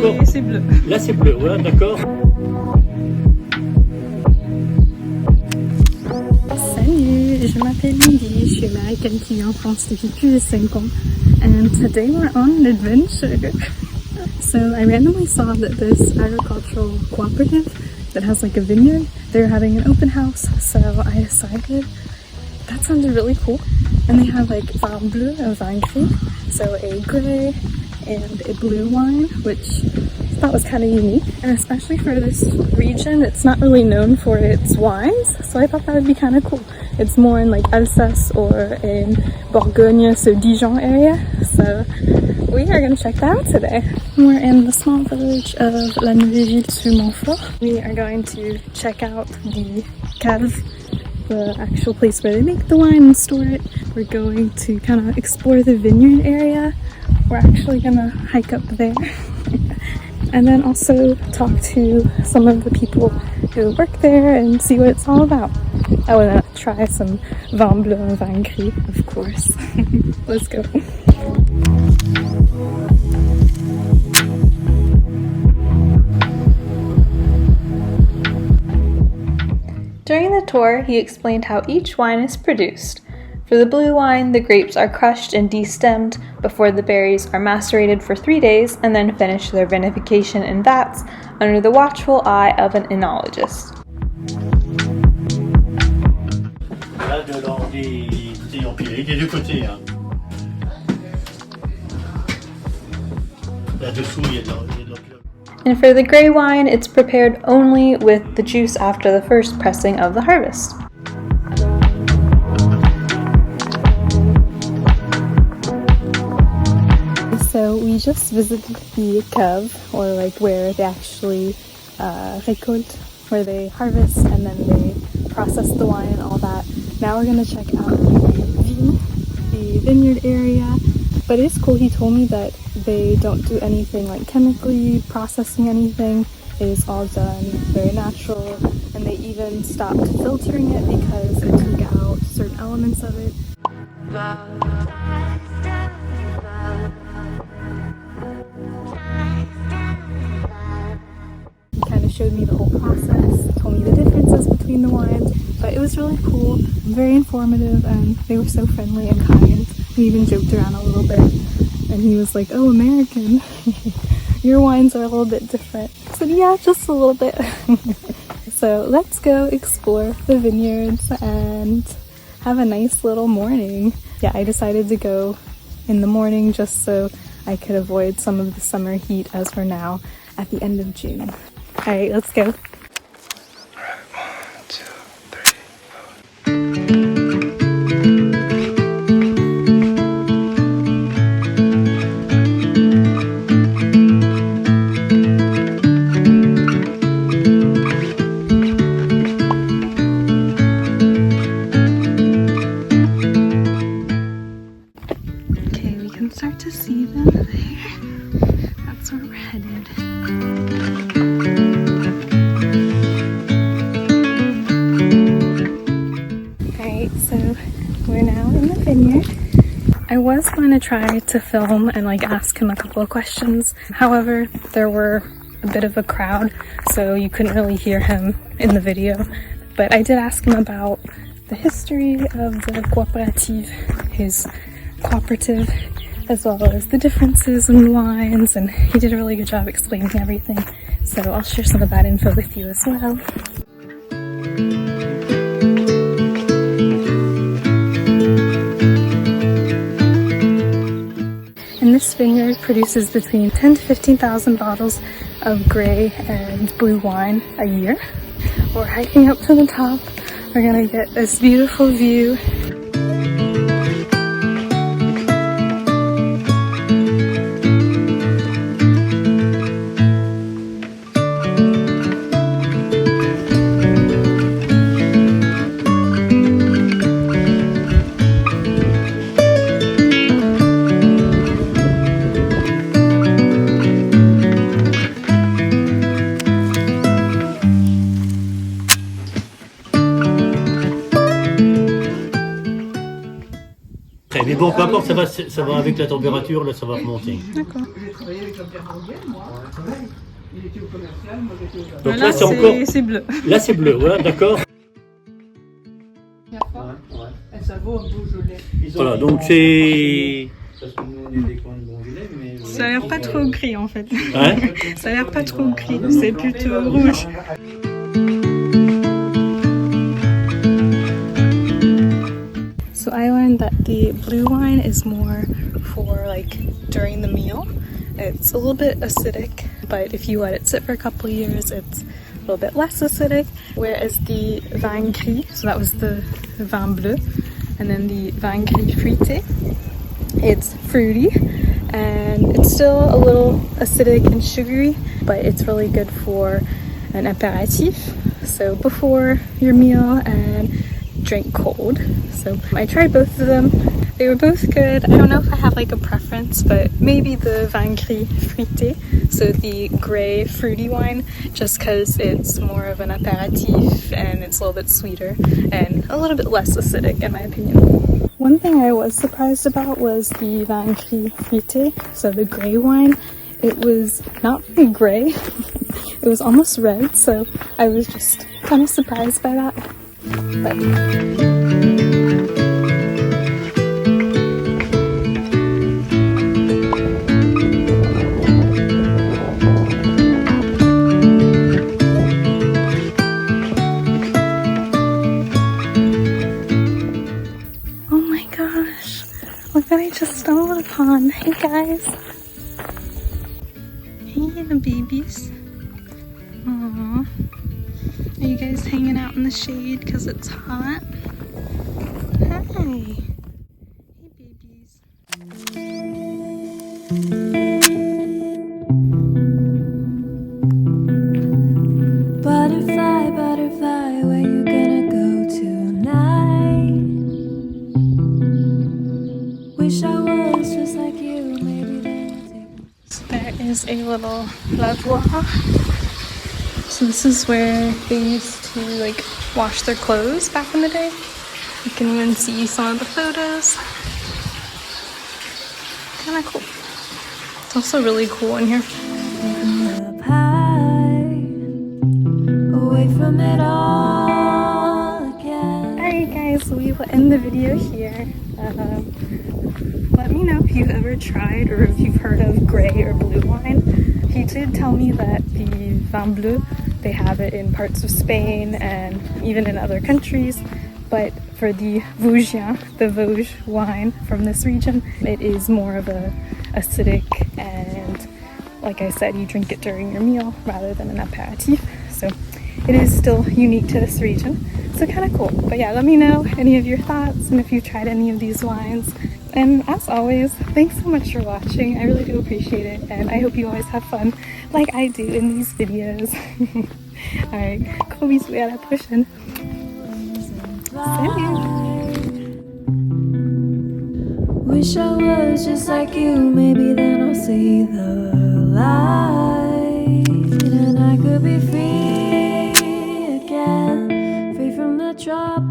d'accord. Et c'est bleu. Là c'est bleu, ouais, d'accord. Salut, je m'appelle Lyndi, je suis américaine qui vit en France depuis plus de 5 ans. And today we're on an adventure. So I randomly saw that this agricultural cooperative that has like a vineyard, they're having an open house, so I decided that sounded really cool. And they have like vin bleu and vin gris, so a gray and a blue wine, which I thought was kind of unique. And especially for this region, it's not really known for its wines, so I thought that would be kind of cool. It's more in like Alsace or in Bourgogne, so Dijon area. So we are going to check that out today. We're in the small village of La Neuveville-sur-Montfort. We are going to check out the cave, the actual place where they make the wine and store it. We're going to kind of explore the vineyard area. We're actually going to hike up there. And then also talk to some of the people who work there and see what it's all about. I want to try some vin bleu and vin gris, of course. Let's go. During the tour, he explained how each wine is produced. For the blue wine, the grapes are crushed and destemmed before the berries are macerated for 3 days and then finish their vinification in vats under the watchful eye of an enologist. Là, des empilés des deux côtés. Hein. Là-dessous, il y a de l'empilage. And for the gray wine, it's prepared only with the juice after the first pressing of the harvest. So we just visited the cave, or like where they actually récolte, where they harvest and then they process the wine and all that. Now we're gonna check out the vineyard area. But it's cool, he told me that they don't do anything like chemically processing anything. It is all done very natural, and they even stopped filtering it because it took out certain elements of it. He kind of showed me the whole process, told me the differences between the wines, but it was really cool, very informative, and they were so friendly and kind. We even joked around a little bit, and he was like, "Oh, American, your wines are a little bit different." I said, "Yeah, just a little bit." So let's go explore the vineyards and have a nice little morning. Yeah, I decided to go in the morning just so I could avoid some of the summer heat as we're now at the end of June. All right, let's go. Alright, 1, 2, 3, 4. Okay, we can start to see them there. That's where we're headed. Alright, so we're now in the vineyard. I was going to try to film and like ask him a couple of questions. However, there were a bit of a crowd, so you couldn't really hear him in the video. But I did ask him about the history of the cooperative, his cooperative, as well as the differences in wines, and he did a really good job explaining everything. So I'll share some of that info with you as well. And this vineyard produces between 10 to 15,000 bottles of gray and blue wine a year. We're hiking up to the top. We're gonna get this beautiful view. Mais bon, peu importe, ça va avec la température, là, ça va remonter. D'accord. Donc là, c'est encore... c'est bleu. Là, c'est bleu, ouais, d'accord. Ça vaut un Beaujolais. Voilà, donc c'est... Ça a l'air pas trop gris en fait. Hein? Ça a l'air pas trop gris, c'est plutôt rouge. So I learned that the blue wine is more for like during the meal. It's a little bit acidic, but if you let it sit for a couple of years, it's a little bit less acidic. Whereas the vin gris, so that was the vin bleu, and then the vin gris fruité, it's fruity and it's still a little acidic and sugary, but it's really good for an apéritif, so before your meal and drink cold. So I tried both of them. They were both good. I don't know if I have like a preference, but maybe the vin gris fruité, so the gray fruity wine, just because it's more of an apéritif and it's a little bit sweeter and a little bit less acidic in my opinion. One thing I was surprised about was the vin gris fruité, so the gray wine. It was not very gray. It was almost red, so I was just kind of surprised by that. But oh my gosh, look what I just stumbled upon. Hey guys. Hey the babies. Aww. Are you guys hanging out in the shade because it's hot? Hi. Hey babies. Butterfly, butterfly, where you gonna go tonight? Wish I was just like you, maybe then So there is a little lavoir. So this is where they used to like wash their clothes back in the day. You can even see some of the photos. Kind of cool. It's also really cool in here. up high, away from it all again. Alright guys, we will end the video here. Let me know if you've ever tried or if you've heard of gray or blue wine. He did tell me that the vin bleu, they have it in parts of Spain and even in other countries, but for the vosgien, the Vosges wine from this region, it is more of a acidic, and like I said, you drink it during your meal rather than an apéritif. So it is still unique to this region. So kind of cool. But yeah, let me know any of your thoughts and if you've tried any of these wines. And as always, thanks so much for watching. I really do appreciate it, and I hope you always have fun like I do in these videos. Alright, gros bisous et à la prochaine. Salut! Wish I was just like you, maybe then I'll see the light, and I could be free again, free from the trouble.